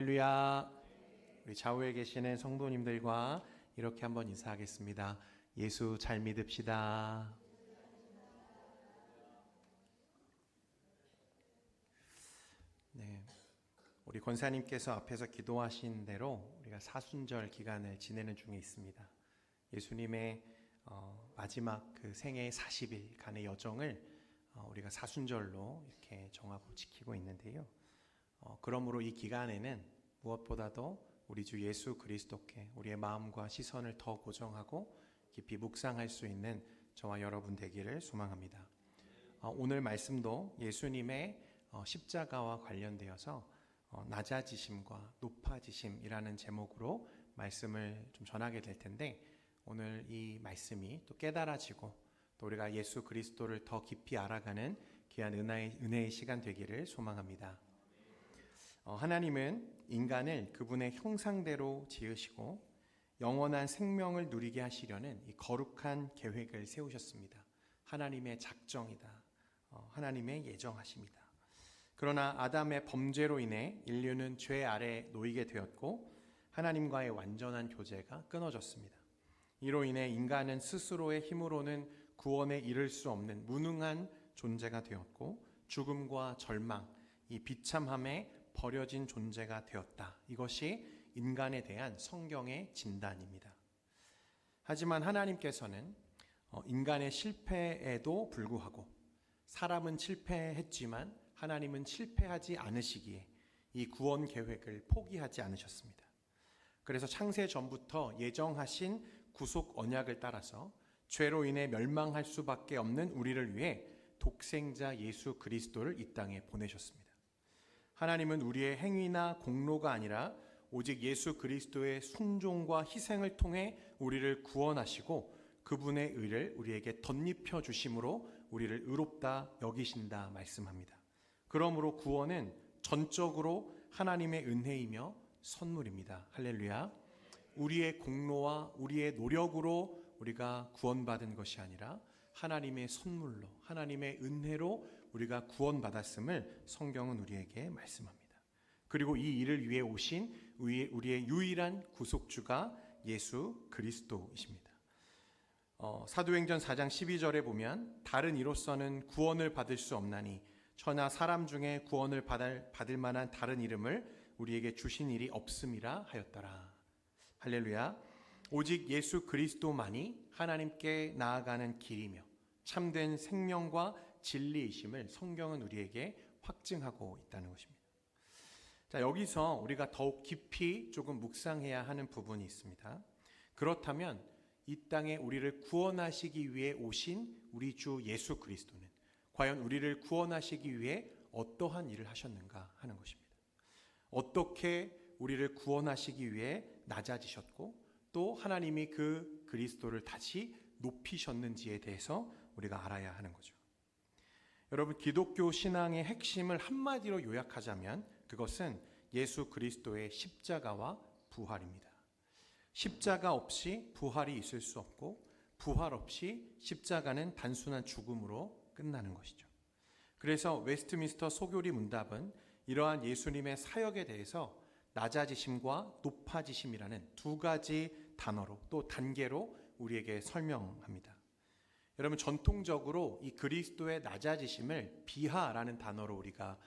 할렐루야. 우리 좌우에 계시는 성도님들과 이렇게 한번 인사하겠습니다. 예수 잘 믿읍시다. 네, 우리 권사님께서 앞에서 기도하신 대로 우리가 사순절 기간을 지내는 중에 있습니다. 예수님의 마지막 그 생애 40일간의 여정을 우리가 사순절로 이렇게 정하고 지키고 있는데요. 그러므로 이 기간에는 무엇보다도 우리 주 예수 그리스도께 우리의 마음과 시선을 더 고정하고 깊이 묵상할 수 있는 저와 여러분 되기를 소망합니다. 오늘 말씀도 예수님의 십자가와 관련되어서 낮아지심과 높아지심이라는 제목으로 말씀을 좀 전하게 될 텐데, 오늘 이 말씀이 또 깨달아지고 또 우리가 예수 그리스도를 더 깊이 알아가는 귀한 은혜의 시간 되기를 소망합니다. 하나님은 인간을 그분의 형상대로 지으시고 영원한 생명을 누리게 하시려는 이 거룩한 계획을 세우셨습니다. 하나님의 작정이다. 하나님의 예정하심이다. 그러나 아담의 범죄로 인해 인류는 죄 아래 놓이게 되었고 하나님과의 완전한 교제가 끊어졌습니다. 이로 인해 인간은 스스로의 힘으로는 구원에 이를 수 없는 무능한 존재가 되었고 죽음과 절망, 이 비참함에 버려진 존재가 되었다. 이것이 인간에 대한 성경의 진단입니다. 하지만 하나님께서는 인간의 실패에도 불구하고 사람은 실패했지만 하나님은 실패하지 않으시기에 이 구원 계획을 포기하지 않으셨습니다. 그래서 창세 전부터 예정하신 구속 언약을 따라서 죄로 인해 멸망할 수밖에 없는 우리를 위해 독생자 예수 그리스도를 이 땅에 보내셨습니다. 하나님은 우리의 행위나 공로가 아니라 오직 예수 그리스도의 순종과 희생을 통해 우리를 구원하시고 그분의 의를 우리에게 덧입혀 주심으로 우리를 의롭다 여기신다 말씀합니다. 그러므로 구원은 전적으로 하나님의 은혜이며 선물입니다. 할렐루야. 우리의 공로와 우리의 노력으로 우리가 구원받은 것이 아니라 하나님의 선물로, 하나님의 은혜로 우리가 구원받았음을 성경은 우리에게 말씀합니다. 그리고 이 일을 위해 오신 우리의 유일한 구속주가 예수 그리스도이십니다. 사도행전 4장 12절에 보면 다른 이로서는 구원을 받을 수 없나니 천하 사람 중에 구원을 받을 만한 다른 이름을 우리에게 주신 일이 없음이라 하였더라. 할렐루야. 오직 예수 그리스도만이 하나님께 나아가는 길이며 참된 생명과 진리이심을 성경은 우리에게 확증하고 있다는 것입니다. 자, 여기서 우리가 더욱 깊이 조금 묵상해야 하는 부분이 있습니다. 그렇다면 이 땅에 우리를 구원하시기 위해 오신 우리 주 예수 그리스도는 과연 우리를 구원하시기 위해 어떠한 일을 하셨는가 하는 것입니다. 어떻게 우리를 구원하시기 위해 낮아지셨고 또 하나님이 그 그리스도를 다시 높이셨는지에 대해서 우리가 알아야 하는 거죠. 여러분, 기독교 신앙의 핵심을 한마디로 요약하자면 그것은 예수 그리스도의 십자가와 부활입니다. 십자가 없이 부활이 있을 수 없고 부활 없이 십자가는 단순한 죽음으로 끝나는 것이죠. 그래서 웨스트민스터 소교리 문답은 이러한 예수님의 사역에 대해서 낮아지심과 높아지심이라는 두 가지 단어로 또 단계로 우리에게 설명합니다. 여러분, 전통적으로 이 그리스도의 낮아지심을 비하라는 단어로 우리가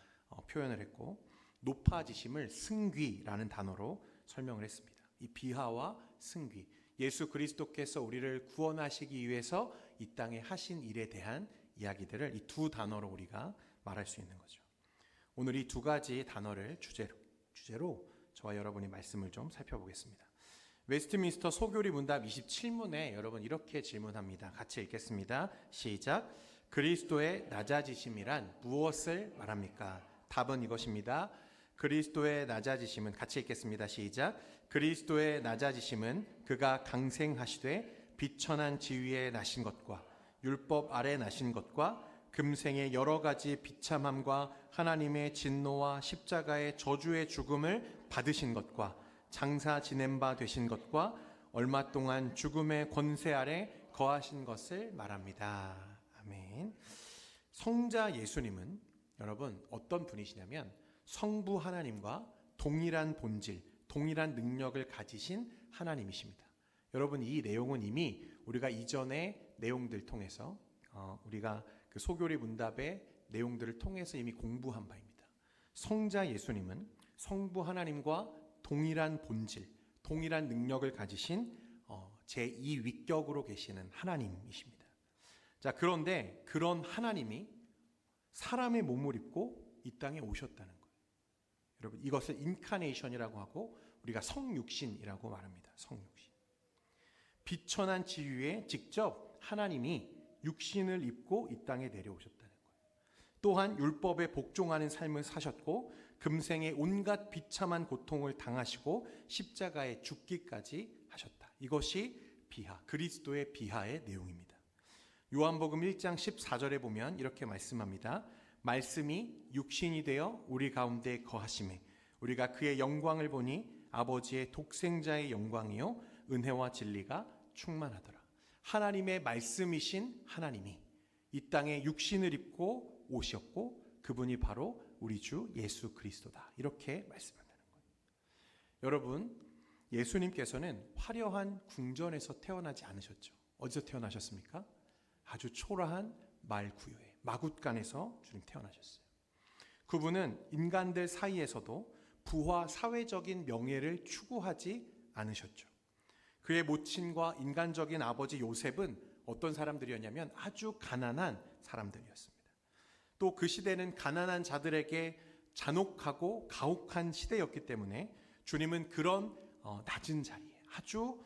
표현을 했고 높아지심을 승귀라는 단어로 설명을 했습니다. 이 비하와 승귀, 예수 그리스도께서 우리를 구원하시기 위해서 이 땅에 하신 일에 대한 이야기들을 이 두 단어로 우리가 말할 수 있는 거죠. 오늘 이 두 가지 단어를 주제로 저와 여러분이 말씀을 좀 살펴보겠습니다. 웨스트민스터 소교리 문답 27문에 여러분 이렇게 질문합니다. 같이 읽겠습니다. 시작. 그리스도의 낮아지심이란 무엇을 말합니까? 답은 이것입니다. 그리스도의 낮아지심은, 같이 읽겠습니다. 시작. 그리스도의 낮아지심은 그가 강생하시되 비천한 지위에 나신 것과 율법 아래 나신 것과 금생의 여러 가지 비참함과 하나님의 진노와 십자가의 저주의 죽음을 받으신 것과 장사 지낸 바 되신 것과 얼마 동안 죽음의 권세 아래 거하신 것을 말합니다. 아멘. 성자 예수님은 여러분 어떤 분이시냐면 성부 하나님과 동일한 본질, 동일한 능력을 가지신 하나님이십니다. 여러분, 이 내용은 이미 우리가 이전의 내용들 통해서 우리가 그 소교리 문답의 내용들을 통해서 이미 공부한 바입니다. 성자 예수님은 성부 하나님과 동일한 본질, 동일한 능력을 가지신 제2위격으로 계시는 하나님이십니다. 자, 그런데 그런 하나님이 사람의 몸을 입고 이 땅에 오셨다는 거예요. 여러분, 이것을 인카네이션이라고 하고 우리가 성육신이라고 말합니다. 성육신. 비천한 지위에 직접 하나님이 육신을 입고 이 땅에 내려오셨다는 거예요. 또한 율법에 복종하는 삶을 사셨고 금생에 온갖 비참한 고통을 당하시고 십자가에 죽기까지 하셨다. 이것이 비하, 그리스도의 비하의 내용입니다. 요한복음 1장 14절에 보면 이렇게 말씀합니다. 말씀이 육신이 되어 우리 가운데 거하심에 우리가 그의 영광을 보니 아버지의 독생자의 영광이요 은혜와 진리가 충만하더라. 하나님의 말씀이신 하나님이 이 땅에 육신을 입고 오셨고 그분이 바로 우리 주 예수 그리스도다. 이렇게 말씀한다는 거예요. 여러분, 예수님께서는 화려한 궁전에서 태어나지 않으셨죠. 어디서 태어나셨습니까? 아주 초라한 말구유에 마굿간에서 주님 태어나셨어요. 그분은 인간들 사이에서도 부와 사회적인 명예를 추구하지 않으셨죠. 그의 모친과 인간적인 아버지 요셉은 어떤 사람들이었냐면 아주 가난한 사람들이었습니다. 또 그 시대는 가난한 자들에게 잔혹하고 가혹한 시대였기 때문에 주님은 그런 낮은 자리에 아주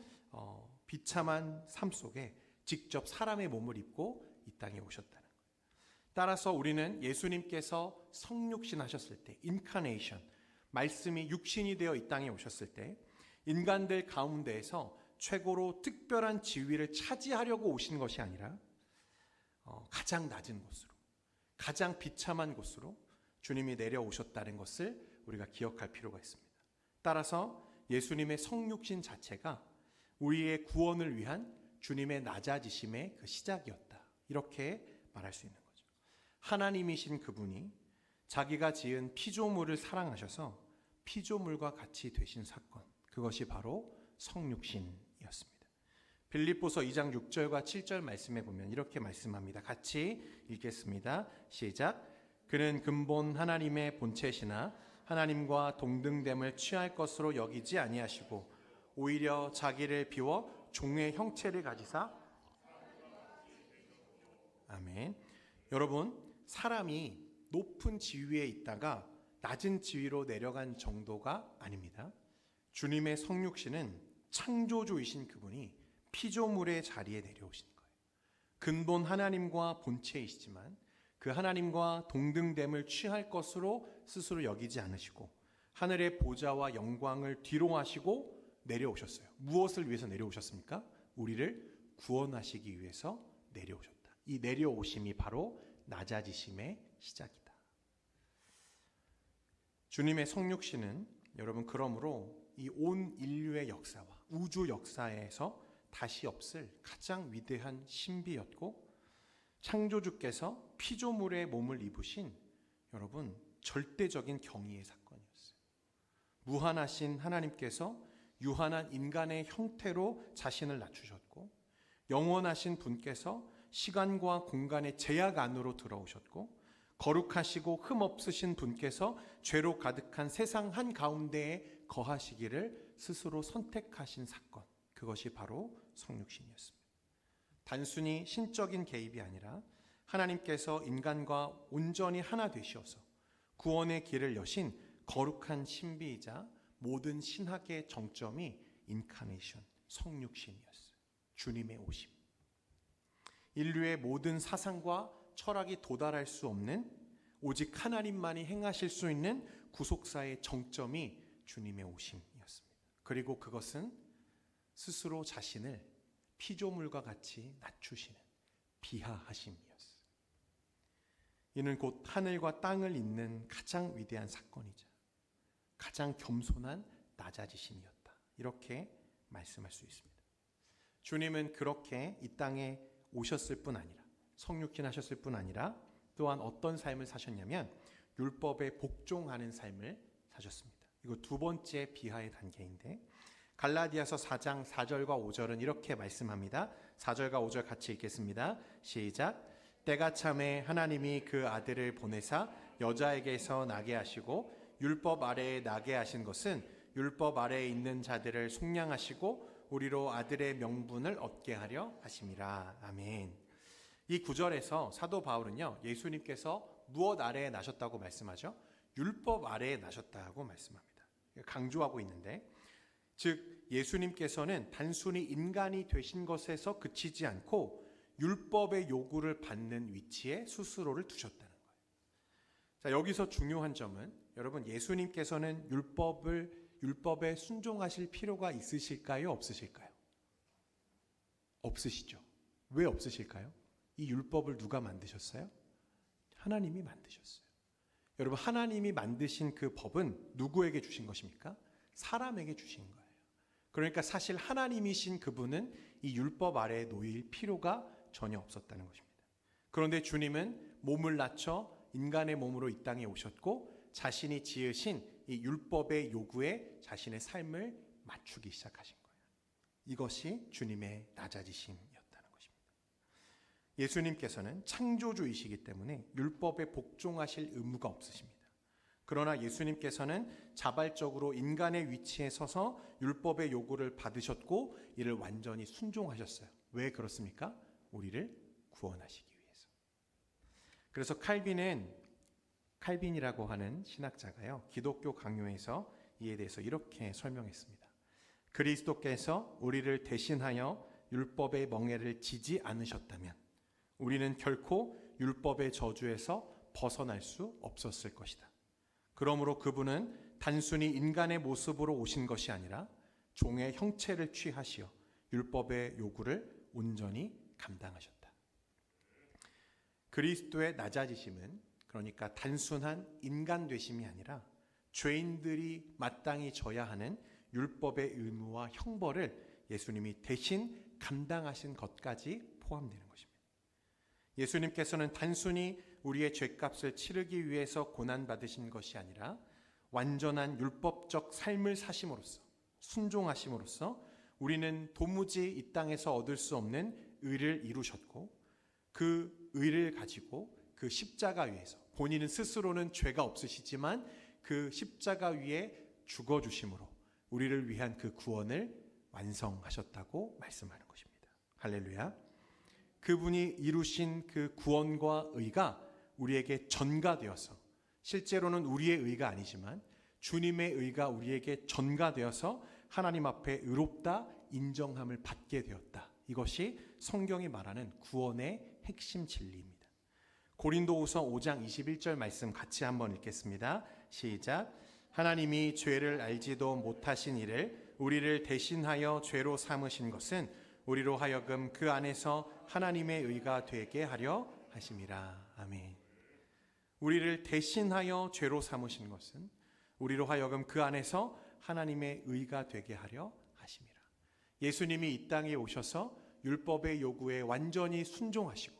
비참한 삶 속에 직접 사람의 몸을 입고 이 땅에 오셨다는 거예요. 따라서 우리는 예수님께서 성육신 하셨을 때, 인카네이션, 말씀이 육신이 되어 이 땅에 오셨을 때 인간들 가운데에서 최고로 특별한 지위를 차지하려고 오신 것이 아니라 가장 낮은 곳으로, 가장 비참한 곳으로 주님이 내려오셨다는 것을 우리가 기억할 필요가 있습니다. 따라서 예수님의 성육신 자체가 우리의 구원을 위한 주님의 낮아지심의 그 시작이었다. 이렇게 말할 수 있는 거죠. 하나님이신 그분이 자기가 지은 피조물을 사랑하셔서 피조물과 같이 되신 사건, 그것이 바로 성육신이었습니다. 빌립보서 2장 6절과 7절 말씀에 보면 이렇게 말씀합니다. 같이 읽겠습니다. 시작. 그는 근본 하나님의 본체시나 하나님과 동등됨을 취할 것으로 여기지 아니하시고 오히려 자기를 비워 종의 형체를 가지사. 아멘. 여러분, 사람이 높은 지위에 있다가 낮은 지위로 내려간 정도가 아닙니다. 주님의 성육신은 창조주이신 그분이 피조물의 자리에 내려오신 거예요. 근본 하나님과 본체이시지만 그 하나님과 동등됨을 취할 것으로 스스로 여기지 않으시고 하늘의 보좌와 영광을 뒤로 하시고 내려오셨어요. 무엇을 위해서 내려오셨습니까? 우리를 구원하시기 위해서 내려오셨다. 이 내려오심이 바로 낮아지심의 시작이다. 주님의 성육신은 여러분 그러므로 이 온 인류의 역사와 우주 역사에서 다시 없을 가장 위대한 신비였고 창조주께서 피조물의 몸을 입으신 여러분 절대적인 경이의 사건이었어요. 무한하신 하나님께서 유한한 인간의 형태로 자신을 낮추셨고 영원하신 분께서 시간과 공간의 제약 안으로 들어오셨고 거룩하시고 흠없으신 분께서 죄로 가득한 세상 한가운데에 거하시기를 스스로 선택하신 사건, 그것이 바로 성육신이었습니다. 단순히 신적인 개입이 아니라 하나님께서 인간과 온전히 하나 되시어서 구원의 길을 여신 거룩한 신비이자 모든 신학의 정점이 인카네이션, 성육신이었어요. 주님의 오심. 인류의 모든 사상과 철학이 도달할 수 없는 오직 하나님만이 행하실 수 있는 구속사의 정점이 주님의 오심이었습니다. 그리고 그것은 스스로 자신을 피조물과 같이 낮추시는 비하하심이었어요. 이는 곧 하늘과 땅을 잇는 가장 위대한 사건이자 가장 겸손한 낮아지심이었다. 이렇게 말씀할 수 있습니다. 주님은 그렇게 이 땅에 오셨을 뿐 아니라 성육신 하셨을 뿐 아니라 또한 어떤 삶을 사셨냐면 율법에 복종하는 삶을 사셨습니다. 이거 두 번째 비하의 단계인데 갈라디아서 4장 4절과 5절은 이렇게 말씀합니다. 4절과 5절 같이 읽겠습니다. 시작. 때가 참에 하나님이 그 아들을 보내사 여자에게서 나게 하시고 율법 아래에 나게 하신 것은 율법 아래에 있는 자들을 속량하시고 우리로 아들의 명분을 얻게 하려 하심이라. 아멘. 이 구절에서 사도 바울은요, 예수님께서 무엇 아래에 나셨다고 말씀하죠? 율법 아래에 나셨다고 말씀합니다. 강조하고 있는데, 즉 예수님께서는 단순히 인간이 되신 것에서 그치지 않고 율법의 요구를 받는 위치에 스스로를 두셨다는 거예요. 자, 여기서 중요한 점은 여러분, 예수님께서는 율법에 순종하실 필요가 있으실까요? 없으실까요? 없으시죠. 왜 없으실까요? 이 율법을 누가 만드셨어요? 하나님이 만드셨어요. 여러분, 하나님이 만드신 그 법은 누구에게 주신 것입니까? 사람에게 주신 거예요. 그러니까 사실 하나님이신 그분은 이 율법 아래에 놓일 필요가 전혀 없었다는 것입니다. 그런데 주님은 몸을 낮춰 인간의 몸으로 이 땅에 오셨고 자신이 지으신 이 율법의 요구에 자신의 삶을 맞추기 시작하신 거예요. 이것이 주님의 낮아지심이었다는 것입니다. 예수님께서는 창조주이시기 때문에 율법에 복종하실 의무가 없으십니다. 그러나 예수님께서는 자발적으로 인간의 위치에 서서 율법의 요구를 받으셨고 이를 완전히 순종하셨어요. 왜 그렇습니까? 우리를 구원하시기 위해서. 그래서 칼빈이라고 하는 신학자가요, 기독교 강요에서 이에 대해서 이렇게 설명했습니다. 그리스도께서 우리를 대신하여 율법의 멍에를 지지 않으셨다면 우리는 결코 율법의 저주에서 벗어날 수 없었을 것이다. 그러므로 그분은 단순히 인간의 모습으로 오신 것이 아니라 종의 형체를 취하시어 율법의 요구를 온전히 감당하셨다. 그리스도의 낮아지심은 그러니까 단순한 인간 되심이 아니라 죄인들이 마땅히 져야 하는 율법의 의무와 형벌을 예수님이 대신 감당하신 것까지 포함되는 것입니다. 예수님께서는 단순히 우리의 죄값을 치르기 위해서 고난받으신 것이 아니라 완전한 율법적 삶을 사심으로써, 순종하심으로써 우리는 도무지 이 땅에서 얻을 수 없는 의를 이루셨고 그 의를 가지고 그 십자가 위에서 본인은 스스로는 죄가 없으시지만 그 십자가 위에 죽어주심으로 우리를 위한 그 구원을 완성하셨다고 말씀하는 것입니다. 할렐루야. 그분이 이루신 그 구원과 의가 우리에게 전가되어서 실제로는 우리의 의가 아니지만 주님의 의가 우리에게 전가되어서 하나님 앞에 의롭다 인정함을 받게 되었다. 이것이 성경이 말하는 구원의 핵심 진리입니다. 고린도후서 5장 21절 말씀 같이 한번 읽겠습니다. 시작. 하나님이 죄를 알지도 못하신 이를 우리를 대신하여 죄로 삼으신 것은 우리로 하여금 그 안에서 하나님의 의가 되게 하려 하심이라. 아멘. 우리를 대신하여 죄로 삼으신 것은 우리로 하여금 그 안에서 하나님의 의가 되게 하려 하심이라. 예수님이 이 땅에 오셔서 율법의 요구에 완전히 순종하시고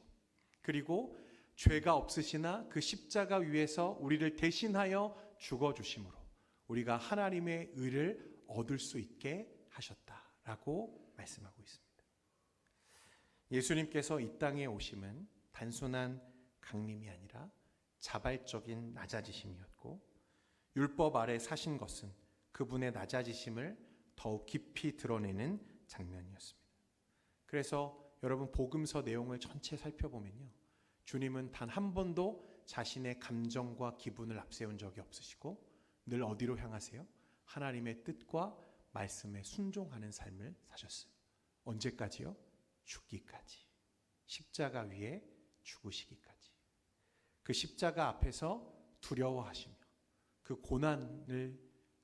그리고 죄가 없으시나 그 십자가 위에서 우리를 대신하여 죽어주심으로 우리가 하나님의 의를 얻을 수 있게 하셨다라고 말씀하고 있습니다. 예수님께서 이 땅에 오심은 단순한 강림이 아니라 자발적인 낮아지심이었고 율법 아래 사신 것은 그분의 낮아지심을 더욱 깊이 드러내는 장면이었습니다. 그래서 여러분 복음서 내용을 전체 살펴보면요, 주님은 단 한 번도 자신의 감정과 기분을 앞세운 적이 없으시고 늘 어디로 향하세요? 하나님의 뜻과 말씀에 순종하는 삶을 사셨어요. 언제까지요? 죽기까지. 십자가 위에 죽으시기까지. 그 십자가 앞에서 두려워하시며 그 고난을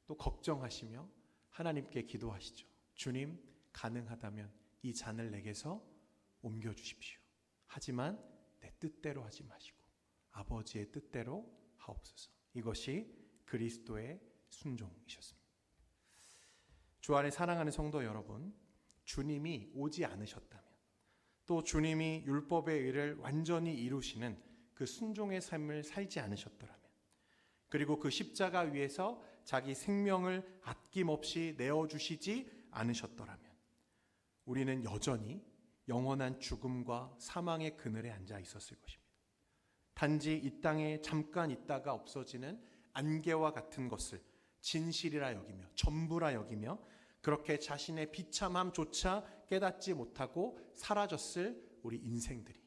또 걱정하시며 하나님께 기도하시죠. 주님, 가능하다면 이 잔을 내게서 옮겨주십시오. 하지만 내 뜻대로 하지 마시고 아버지의 뜻대로 하옵소서. 이것이 그리스도의 순종이셨습니다. 주 안에 사랑하는 성도 여러분, 주님이 오지 않으셨다면 또 주님이 율법의 의를 완전히 이루시는 그 순종의 삶을 살지 않으셨더라면 그리고 그 십자가 위에서 자기 생명을 아낌없이 내어주시지 않으셨더라면 우리는 여전히 영원한 죽음과 사망의 그늘에 앉아 있었을 것입니다. 단지 이 땅에 잠깐 있다가 없어지는 안개와 같은 것을 진실이라 여기며 전부라 여기며 그렇게 자신의 비참함조차 깨닫지 못하고 사라졌을 우리 인생들이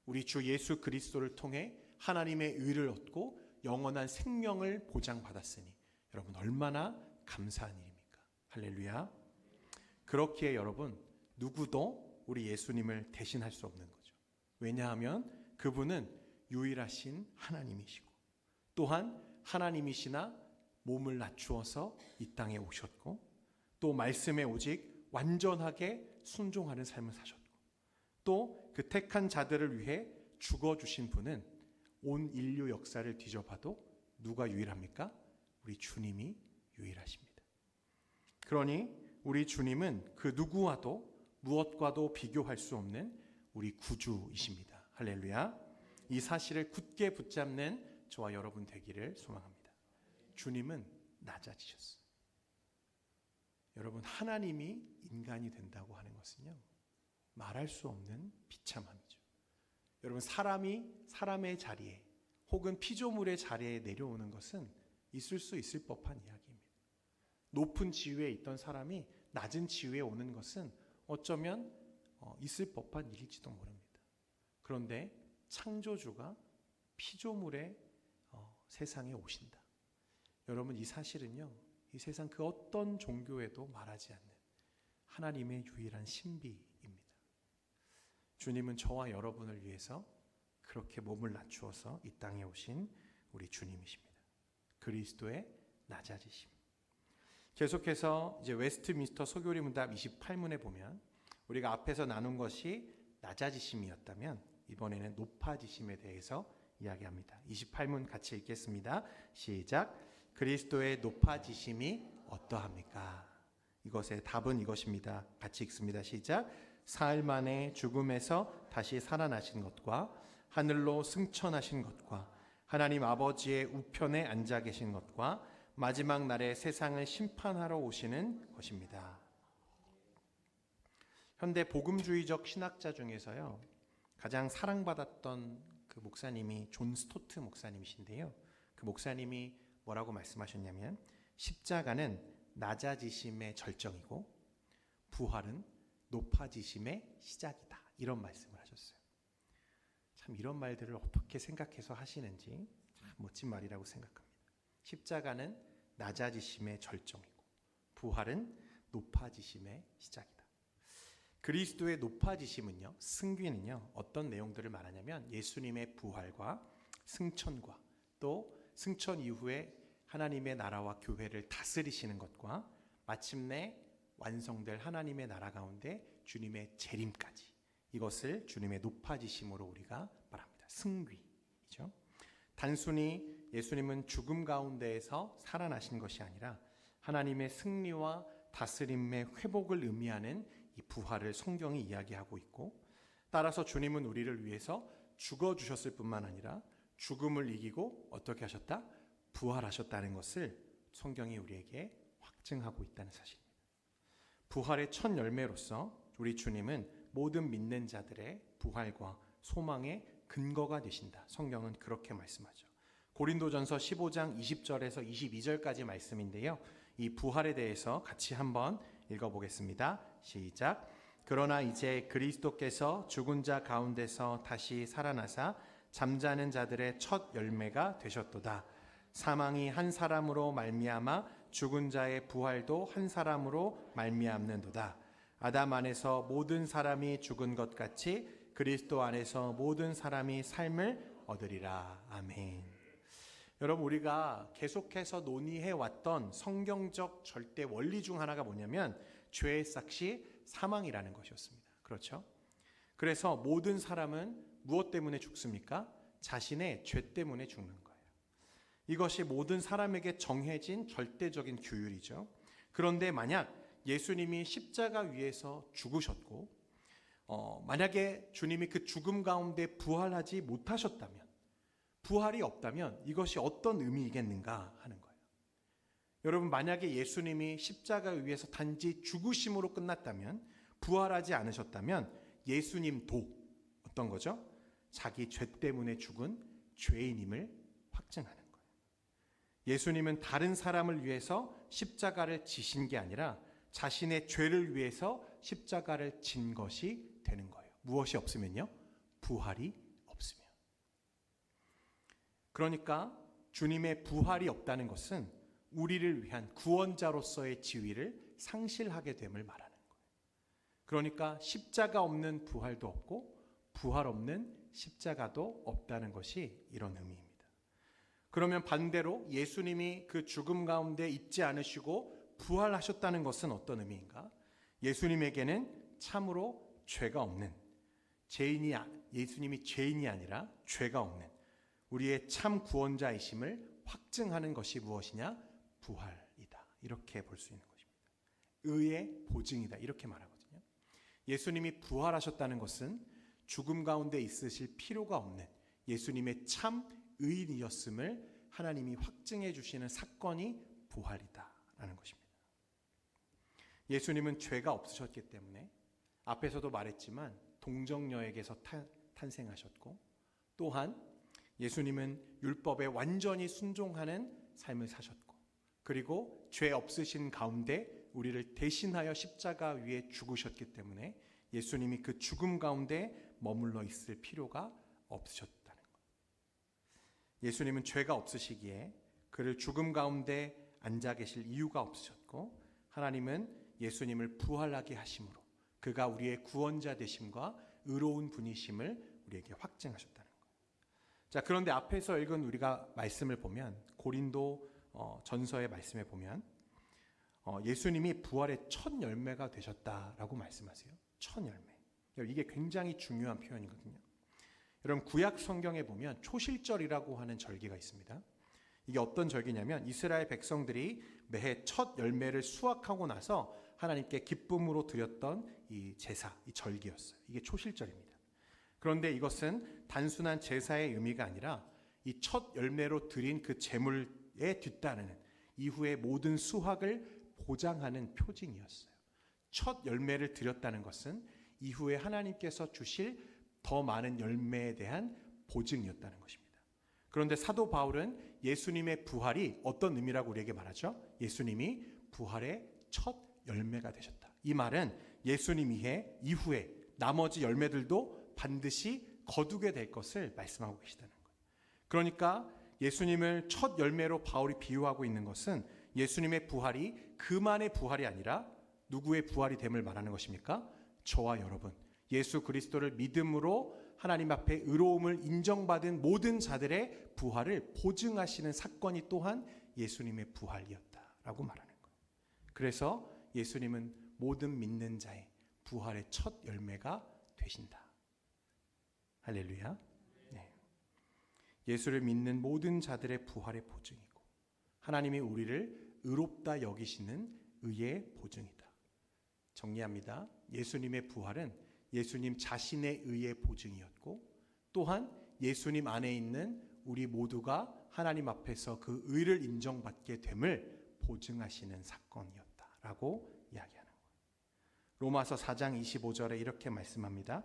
우리 주 예수 그리스도를 통해 하나님의 의를 얻고 영원한 생명을 보장받았으니 여러분 얼마나 감사한 일입니까? 할렐루야. 그렇기에 여러분 누구도 우리 예수님을 대신할 수 없는 거죠. 왜냐하면 그분은 유일하신 하나님이시고 또한 하나님이시나 몸을 낮추어서 이 땅에 오셨고 또 말씀에 오직 완전하게 순종하는 삶을 사셨고 또 그 택한 자들을 위해 죽어주신 분은 온 인류 역사를 뒤져봐도 누가 유일합니까? 우리 주님이 유일하십니다. 그러니 우리 주님은 그 누구와도 무엇과도 비교할 수 없는 우리 구주이십니다. 할렐루야. 이 사실을 굳게 붙잡는 저와 여러분 되기를 소망합니다. 주님은 낮아지셨어요. 여러분 하나님이 인간이 된다고 하는 것은요 말할 수 없는 비참함이죠. 여러분 사람이 사람의 자리에 혹은 피조물의 자리에 내려오는 것은 있을 수 있을 법한 이야기입니다. 높은 지위에 있던 사람이 낮은 지위에 오는 것은 어쩌면 있을 법한 일일지도 모릅니다. 그런데 창조주가 피조물의 세상에 오신다. 여러분 이 사실은요 이 세상 그 어떤 종교에도 말하지 않는 하나님의 유일한 신비입니다. 주님은 저와 여러분을 위해서 그렇게 몸을 낮추어서 이 땅에 오신 우리 주님이십니다. 그리스도의 낮아지심. 계속해서 이제 웨스트민스터 소교리 문답 28문에 보면 우리가 앞에서 나눈 것이 낮아지심이었다면 이번에는 높아지심에 대해서 이야기합니다. 28문 같이 읽겠습니다. 시작. 그리스도의 높아지심이 어떠합니까? 이것의 답은 이것입니다. 같이 읽습니다. 시작. 사흘 만에 죽음에서 다시 살아나신 것과 하늘로 승천하신 것과 하나님 아버지의 우편에 앉아 계신 것과 마지막 날에 세상을 심판하러 오시는 것입니다. 현대 복음주의적 신학자 중에서요 가장 사랑받았던 그 목사님이 존 스토트 목사님이신데요. 그 목사님이 뭐라고 말씀하셨냐면 십자가는 낮아지심의 절정이고 부활은 높아지심의 시작이다. 이런 말씀을 하셨어요. 참 이런 말들을 어떻게 생각해서 하시는지 참 멋진 말이라고 생각합니다. 십자가는 낮아지심의 절정이고 부활은 높아지심의 시작이다. 그리스도의 높아지심은요, 승귀는요 어떤 내용들을 말하냐면 예수님의 부활과 승천과 또 승천 이후에 하나님의 나라와 교회를 다스리시는 것과 마침내 완성될 하나님의 나라 가운데 주님의 재림까지 이것을 주님의 높아지심으로 우리가 말합니다. 승귀이죠. 단순히 예수님은 죽음 가운데에서 살아나신 것이 아니라 하나님의 승리와 다스림의 회복을 의미하는 이 부활을 성경이 이야기하고 있고 따라서 주님은 우리를 위해서 죽어주셨을 뿐만 아니라 죽음을 이기고 어떻게 하셨다? 부활하셨다는 것을 성경이 우리에게 확증하고 있다는 사실입니다. 부활의 첫 열매로서 우리 주님은 모든 믿는 자들의 부활과 소망의 근거가 되신다. 성경은 그렇게 말씀하죠. 고린도전서 15장 20절에서 22절까지 말씀인데요. 이 부활에 대해서 같이 한번 읽어보겠습니다. 시작. 그러나 이제 그리스도께서 죽은 자 가운데서 다시 살아나사 잠자는 자들의 첫 열매가 되셨도다. 사망이 한 사람으로 말미암아 죽은 자의 부활도 한 사람으로 말미암는도다. 아담 안에서 모든 사람이 죽은 것 같이 그리스도 안에서 모든 사람이 삶을 얻으리라. 아멘. 여러분 우리가 계속해서 논의해 왔던 성경적 절대 원리 중 하나가 뭐냐면 죄의 삭시 사망이라는 것이었습니다. 그렇죠? 그래서 모든 사람은 무엇 때문에 죽습니까? 자신의 죄 때문에 죽는 거예요. 이것이 모든 사람에게 정해진 절대적인 규율이죠. 그런데 만약 예수님이 십자가 위에서 죽으셨고 만약에 주님이 그 죽음 가운데 부활하지 못하셨다면 부활이 없다면 이것이 어떤 의미이겠는가 하는 거예요. 여러분, 만약에 예수님이 십자가 위에서 단지 죽으심으로 끝났다면, 부활하지 않으셨다면 예수님도 어떤 거죠? 자기 죄 때문에 죽은 죄인임을 확증하는 거예요. 예수님은 다른 사람을 위해서 십자가를 지신 게 아니라 자신의 죄를 위해서 십자가를 진 것이 되는 거예요. 무엇이 없으면요? 부활이 없으면. 그러니까 주님의 부활이 없다는 것은 우리를 위한 구원자로서의 지위를 상실하게 됨을 말하는 거예요. 그러니까 십자가 없는 부활도 없고 부활 없는 십자가도 없다는 것이 이런 의미입니다. 그러면 반대로 예수님이 그 죽음 가운데 있지 않으시고 부활하셨다는 것은 어떤 의미인가? 예수님에게는 참으로 죄가 없는 예수님이 죄인이 아니라 죄가 없는 우리의 참 구원자이심을 확증하는 것이 무엇이냐? 부활이다. 이렇게 볼 수 있는 것입니다. 의의 보증이다. 이렇게 말하거든요. 예수님이 부활하셨다는 것은 죽음 가운데 있으실 필요가 없는 예수님의 참 의인이었음을 하나님이 확증해 주시는 사건이 부활이다라는 것입니다. 예수님은 죄가 없으셨기 때문에 앞에서도 말했지만 동정녀에게서 탄생하셨고, 또한 예수님은 율법에 완전히 순종하는 삶을 사셨고, 그리고 죄 없으신 가운데 우리를 대신하여 십자가 위에 죽으셨기 때문에 예수님이 그 죽음 가운데 머물러 있을 필요가 없으셨다는 것. 예수님은 죄가 없으시기에 그를 죽음 가운데 앉아 계실 이유가 없으셨고, 하나님은 예수님을 부활하게 하심으로 그가 우리의 구원자 되심과 의로운 분이심을 우리에게 확증하셨다는 거예요. 자, 그런데 앞에서 읽은 우리가 말씀을 보면, 고린도 전서의 말씀에 보면 예수님이 부활의 첫 열매가 되셨다라고 말씀하세요. 첫 열매. 이게 굉장히 중요한 표현이거든요. 여러분, 구약 성경에 보면 초실절이라고 하는 절기가 있습니다. 이게 어떤 절기냐면 이스라엘 백성들이 매해 첫 열매를 수확하고 나서 하나님께 기쁨으로 드렸던 이 제사, 이 절기였어요. 이게 초실절입니다. 그런데 이것은 단순한 제사의 의미가 아니라 이 첫 열매로 드린 그 제물에 뒤따르는 이후의 모든 수확을 보장하는 표징이었어요. 첫 열매를 드렸다는 것은 이후에 하나님께서 주실 더 많은 열매에 대한 보증이었다는 것입니다. 그런데 사도 바울은 예수님의 부활이 어떤 의미라고 우리에게 말하죠? 예수님이 부활의 첫 열매가 되셨다. 이 말은 예수님 이후에 나머지 열매들도 반드시 거두게 될 것을 말씀하고 계시다는 거예요. 그러니까 예수님을 첫 열매로 바울이 비유하고 있는 것은 예수님의 부활이 그만의 부활이 아니라 누구의 부활이 됨을 말하는 것입니까? 저와 여러분, 예수 그리스도를 믿음으로 하나님 앞에 의로움을 인정받은 모든 자들의 부활을 보증하시는 사건이 또한 예수님의 부활이었다라고 말하는 거예요. 그래서 예수님은 모든 믿는 자의 부활의 첫 열매가 되신다. 할렐루야. 네. 예수를 믿는 모든 자들의 부활의 보증이고, 하나님이 우리를 의롭다 여기시는 의의 보증이다. 정리합니다. 예수님의 부활은 예수님 자신의 의의 보증이었고, 또한 예수님 안에 있는 우리 모두가 하나님 앞에서 그 의를 인정받게 됨을 보증하시는 사건이었다라고 이야기하는 거예요. 로마서 4장 25절에 이렇게 말씀합니다.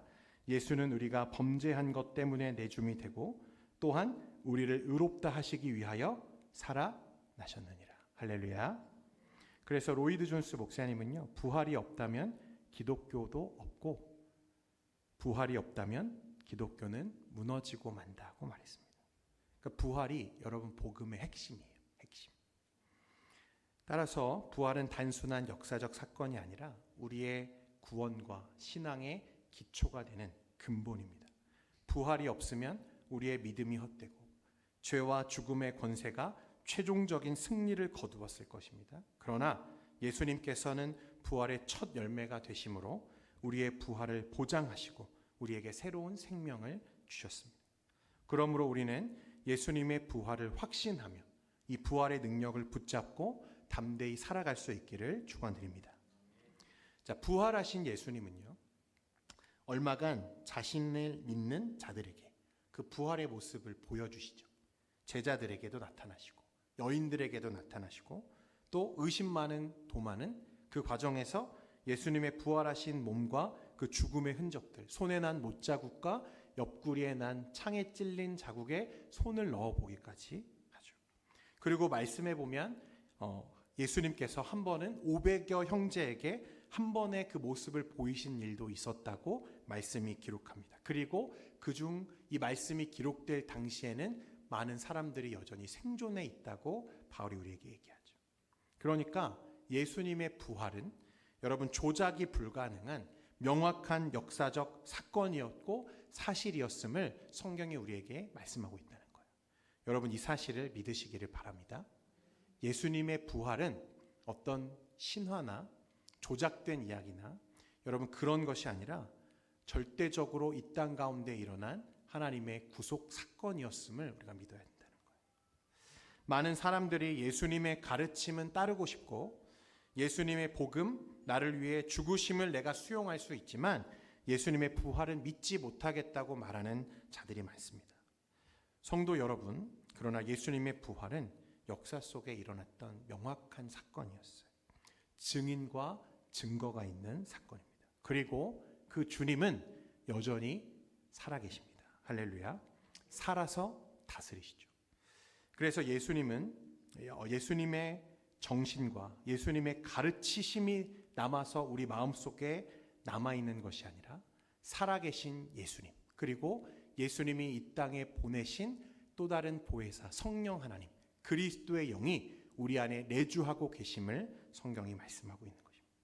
예수는 우리가 범죄한 것 때문에 내줌이 되고 또한 우리를 의롭다 하시기 위하여 살아나셨느니라. 할렐루야. 그래서 로이드 존스 목사님은요, 부활이 없다면 기독교도 없고 부활이 없다면 기독교는 무너지고 만다고 말했습니다. 그러니까 부활이 여러분 복음의 핵심이에요. 핵심. 따라서 부활은 단순한 역사적 사건이 아니라 우리의 구원과 신앙의 기초가 되는 근본입니다. 부활이 없으면 우리의 믿음이 헛되고 죄와 죽음의 권세가 최종적인 승리를 거두었을 것입니다. 그러나 예수님께서는 부활의 첫 열매가 되심으로 우리의 부활을 보장하시고 우리에게 새로운 생명을 주셨습니다. 그러므로 우리는 예수님의 부활을 확신하며 이 부활의 능력을 붙잡고 담대히 살아갈 수 있기를 축원드립니다. 자, 부활하신 예수님은요, 얼마간 자신을 믿는 자들에게 그 부활의 모습을 보여주시죠. 제자들에게도 나타나시고 여인들에게도 나타나시고 또 의심 많은 도마는 그 과정에서 예수님의 부활하신 몸과 그 죽음의 흔적들, 손에 난 못자국과 옆구리에 난 창에 찔린 자국에 손을 넣어 보기까지 하죠. 그리고 말씀해 보면 예수님께서 한 번은 500여 형제에게 한 번의 그 모습을 보이신 일도 있었다고 말씀이 기록합니다. 그리고 그중 이 말씀이 기록될 당시에는 많은 사람들이 여전히 생존해 있다고 바울이 우리에게 얘기하죠. 그러니까 예수님의 부활은 여러분 조작이 불가능한 명확한 역사적 사건이었고 사실이었음을 성경이 우리에게 말씀하고 있다는 거예요. 여러분 이 사실을 믿으시기를 바랍니다. 예수님의 부활은 어떤 신화나 조작된 이야기나 여러분 그런 것이 아니라 절대적으로 이 땅 가운데 일어난 하나님의 구속 사건이었음을 우리가 믿어야 된다는 거예요. 많은 사람들이 예수님의 가르침은 따르고 싶고 예수님의 복음, 나를 위해 죽으심을 내가 수용할 수 있지만 예수님의 부활은 믿지 못하겠다고 말하는 자들이 많습니다. 성도 여러분, 그러나 예수님의 부활은 역사 속에 일어났던 명확한 사건이었어요. 증인과 증거가 있는 사건입니다. 그리고 그 주님은 여전히 살아계십니다. 할렐루야. 살아서 다스리시죠. 그래서 예수님은 예수님의 정신과 예수님의 가르치심이 남아서 우리 마음속에 남아있는 것이 아니라 살아계신 예수님, 그리고 예수님이 이 땅에 보내신 또 다른 보혜사 성령 하나님, 그리스도의 영이 우리 안에 내주하고 계심을 성경이 말씀하고 있는 것입니다.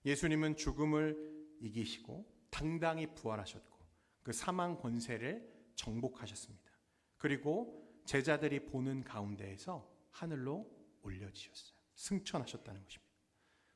예수님은 죽음을 이기시고 당당히 부활하셨고 그 사망 권세를 정복하셨습니다. 그리고 제자들이 보는 가운데에서 하늘로 올려지셨어요. 승천하셨다는 것입니다.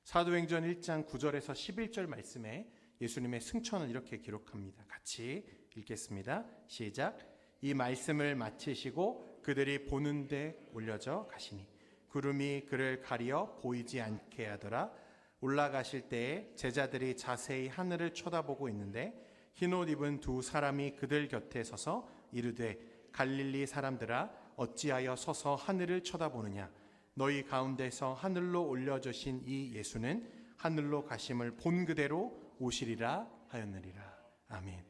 사도행전 1장 9절에서 11절 말씀에 예수님의 승천을 이렇게 기록합니다. 같이 읽겠습니다. 시작. 이 말씀을 마치시고 그들이 보는 데 올려져 가시니 구름이 그를 가리어 보이지 않게 하더라. 올라가실 때에 제자들이 자세히 하늘을 쳐다보고 있는데 흰옷 입은 두 사람이 그들 곁에 서서 이르되 갈릴리 사람들아 어찌하여 서서 하늘을 쳐다보느냐. 너희 가운데서 하늘로 올려주신 이 예수는 하늘로 가심을 본 그대로 오시리라 하였느니라. 아멘.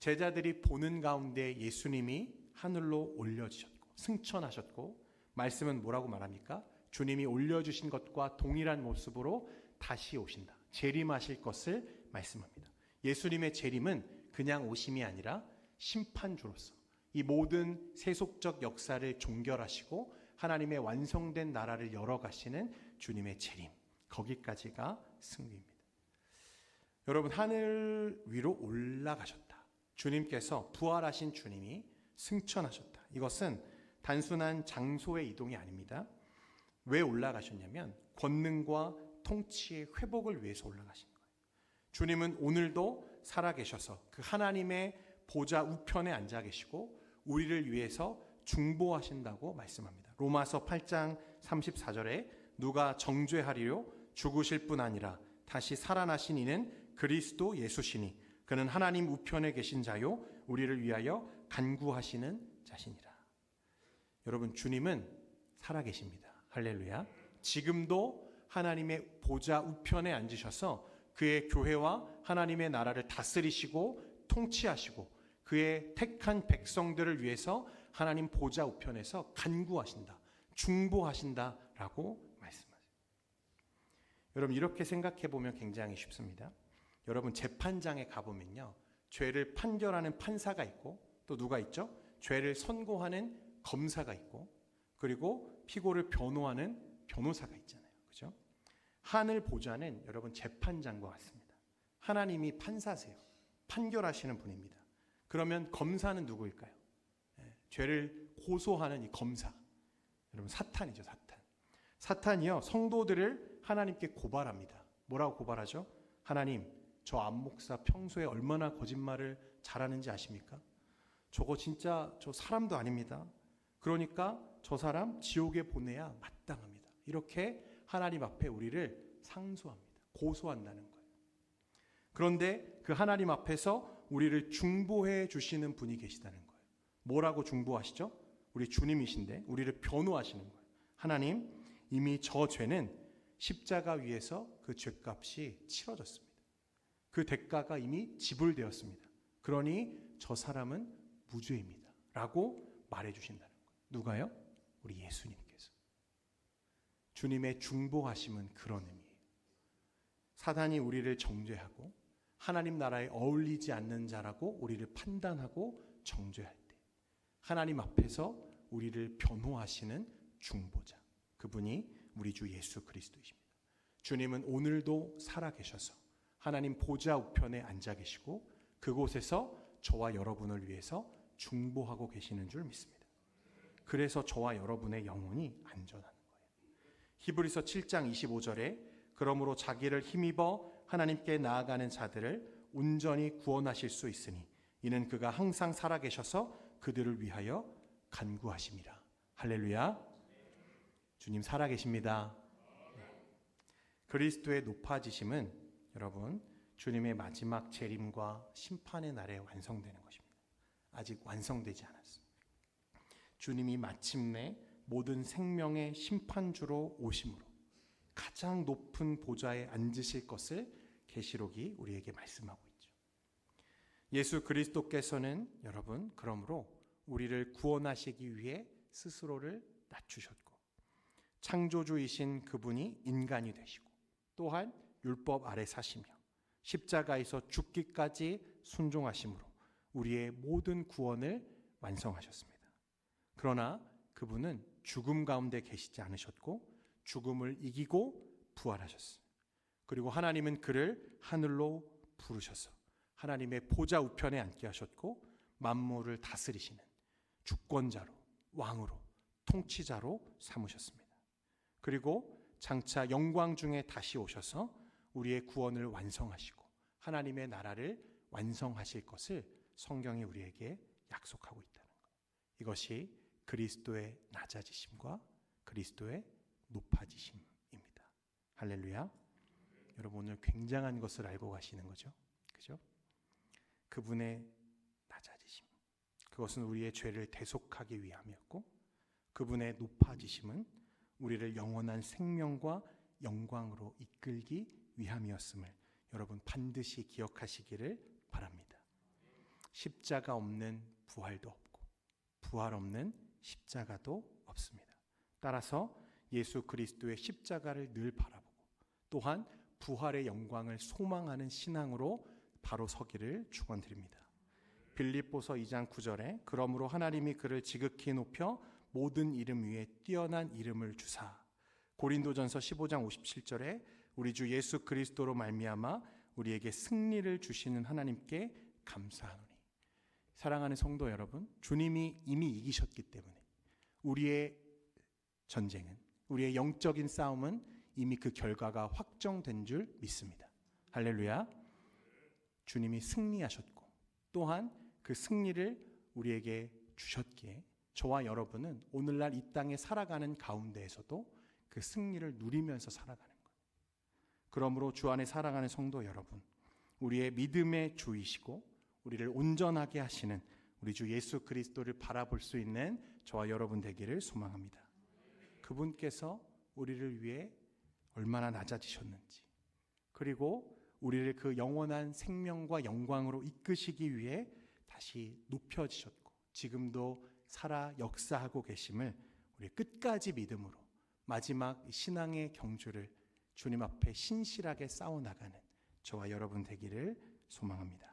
제자들이 보는 가운데 예수님이 하늘로 올려지셨고 승천하셨고 말씀은 뭐라고 말합니까? 주님이 올려주신 것과 동일한 모습으로 다시 오신다. 재림하실 것을 말씀합니다. 예수님의 재림은 그냥 오심이 아니라 심판주로서 이 모든 세속적 역사를 종결하시고 하나님의 완성된 나라를 열어가시는 주님의 재림, 거기까지가 승리입니다. 여러분 하늘 위로 올라가셨다. 주님께서 부활하신 주님이 승천하셨다. 이것은 단순한 장소의 이동이 아닙니다. 왜 올라가셨냐면 권능과 통치의 회복을 위해서 올라가신 거예요. 주님은 오늘도 살아계셔서 그 하나님의 보좌 우편에 앉아 계시고 우리를 위해서 중보하신다고 말씀합니다. 로마서 8장 34절에 누가 정죄하리요 죽으실 뿐 아니라 다시 살아나신 이는 그리스도 예수시니 그는 하나님 우편에 계신 자요 우리를 위하여 간구하시는 자시니라. 여러분 주님은 살아계십니다. 할렐루야. 지금도 하나님의 보좌 우편에 앉으셔서 그의 교회와 하나님의 나라를 다스리시고 통치하시고 그의 택한 백성들을 위해서 하나님 보좌 우편에서 간구하신다, 중보하신다라고 말씀하세요. 여러분 이렇게 생각해 보면 굉장히 쉽습니다. 여러분 재판장에 가보면요, 죄를 판결하는 판사가 있고 또 누가 있죠? 죄를 선고하는 검사가 있고 그리고 피고를 변호하는 변호사가 있잖아요. 그죠? 하늘 보좌는 여러분 재판장과 같습니다. 하나님이 판사세요. 판결하시는 분입니다. 그러면 검사는 누구일까요? 죄를 고소하는 이 검사. 여러분 사탄이죠, 사탄. 사탄이요 성도들을 하나님께 고발합니다. 뭐라고 고발하죠? 하나님, 저 안 목사 평소에 얼마나 거짓말을 잘하는지 아십니까? 저거 진짜 저 사람도 아닙니다. 그러니까 저 사람 지옥에 보내야 마땅합니다. 이렇게 하나님 앞에 우리를 상소합니다. 고소한다는 거예요. 그런데 그 하나님 앞에서 우리를 중보해 주시는 분이 계시다는 거예요. 뭐라고 중보하시죠? 우리 주님이신데 우리를 변호하시는 거예요. 하나님, 이미 저 죄는 십자가 위에서 그 죄값이 치러졌습니다. 그 대가가 이미 지불되었습니다. 그러니 저 사람은 무죄입니다 라고 말해주신다는 거예요. 누가요? 우리 예수님께서. 주님의 중보하심은 그런 의미예요. 사단이 우리를 정죄하고 하나님 나라에 어울리지 않는 자라고 우리를 판단하고 정죄할 때 하나님 앞에서 우리를 변호하시는 중보자, 그분이 우리 주 예수 그리스도이십니다. 주님은 오늘도 살아계셔서 하나님 보좌 우편에 앉아 계시고 그곳에서 저와 여러분을 위해서 중보하고 계시는 줄 믿습니다. 그래서 저와 여러분의 영혼이 안전한 거예요. 히브리서 7장 25절에 그러므로 자기를 힘입어 하나님께 나아가는 자들을 온전히 구원하실 수 있으니 이는 그가 항상 살아계셔서 그들을 위하여 간구하심이라. 할렐루야. 주님 살아계십니다. 그리스도의 높아지심은 여러분 주님의 마지막 재림과 심판의 날에 완성되는 것입니다. 아직 완성되지 않았습니다. 주님이 마침내 모든 생명의 심판주로 오심으로 가장 높은 보좌에 앉으실 것을 계시록이 우리에게 말씀하고 있죠. 예수 그리스도께서는 여러분 그러므로 우리를 구원하시기 위해 스스로를 낮추셨고 창조주이신 그분이 인간이 되시고 또한 율법 아래 사시며 십자가에서 죽기까지 순종하심으로 우리의 모든 구원을 완성하셨습니다. 그러나 그분은 죽음 가운데 계시지 않으셨고 죽음을 이기고 부활하셨어요. 그리고 하나님은 그를 하늘로 부르셔서 하나님의 보좌 우편에 앉게 하셨고 만물을 다스리시는 주권자로, 왕으로, 통치자로 삼으셨습니다. 그리고 장차 영광 중에 다시 오셔서 우리의 구원을 완성하시고 하나님의 나라를 완성하실 것을 성경이 우리에게 약속하고 있다는 것. 이것이 그리스도의 낮아지심과 그리스도의 높아지심입니다. 할렐루야. 여러분 오늘 굉장한 것을 알고 가시는 거죠. 그죠? 그분의 낮아지심. 그것은 우리의 죄를 대속하기 위함이었고 그분의 높아지심은 우리를 영원한 생명과 영광으로 이끌기 위함이었음을 여러분 반드시 기억하시기를 바랍니다. 십자가 없는 부활도 없고 부활 없는 십자가도 없습니다. 따라서 예수 그리스도의 십자가를 늘 바라보고 또한 부활의 영광을 소망하는 신앙으로 바로 서기를 축원드립니다. 빌립보서 2장 9절에 그러므로 하나님이 그를 지극히 높여 모든 이름 위에 뛰어난 이름을 주사 고린도전서 15장 57절에 우리 주 예수 그리스도로 말미암아 우리에게 승리를 주시는 하나님께 감사하노니. 사랑하는 성도 여러분, 주님이 이미 이기셨기 때문에 우리의 전쟁은, 우리의 영적인 싸움은 이미 그 결과가 확정된 줄 믿습니다. 할렐루야. 주님이 승리하셨고 또한 그 승리를 우리에게 주셨기에 저와 여러분은 오늘날 이 땅에 살아가는 가운데에서도 그 승리를 누리면서 살아가는 거예요. 그러므로 주 안에 살아가는 성도 여러분, 우리의 믿음의 주이시고 우리를 온전하게 하시는 우리 주 예수 그리스도를 바라볼 수 있는 저와 여러분 되기를 소망합니다. 그분께서 우리를 위해 얼마나 낮아지셨는지, 그리고 우리를 그 영원한 생명과 영광으로 이끄시기 위해 다시 높여지셨고 지금도 살아 역사하고 계심을 우리 끝까지 믿음으로 마지막 신앙의 경주를 주님 앞에 신실하게 싸워나가는 저와 여러분 되기를 소망합니다.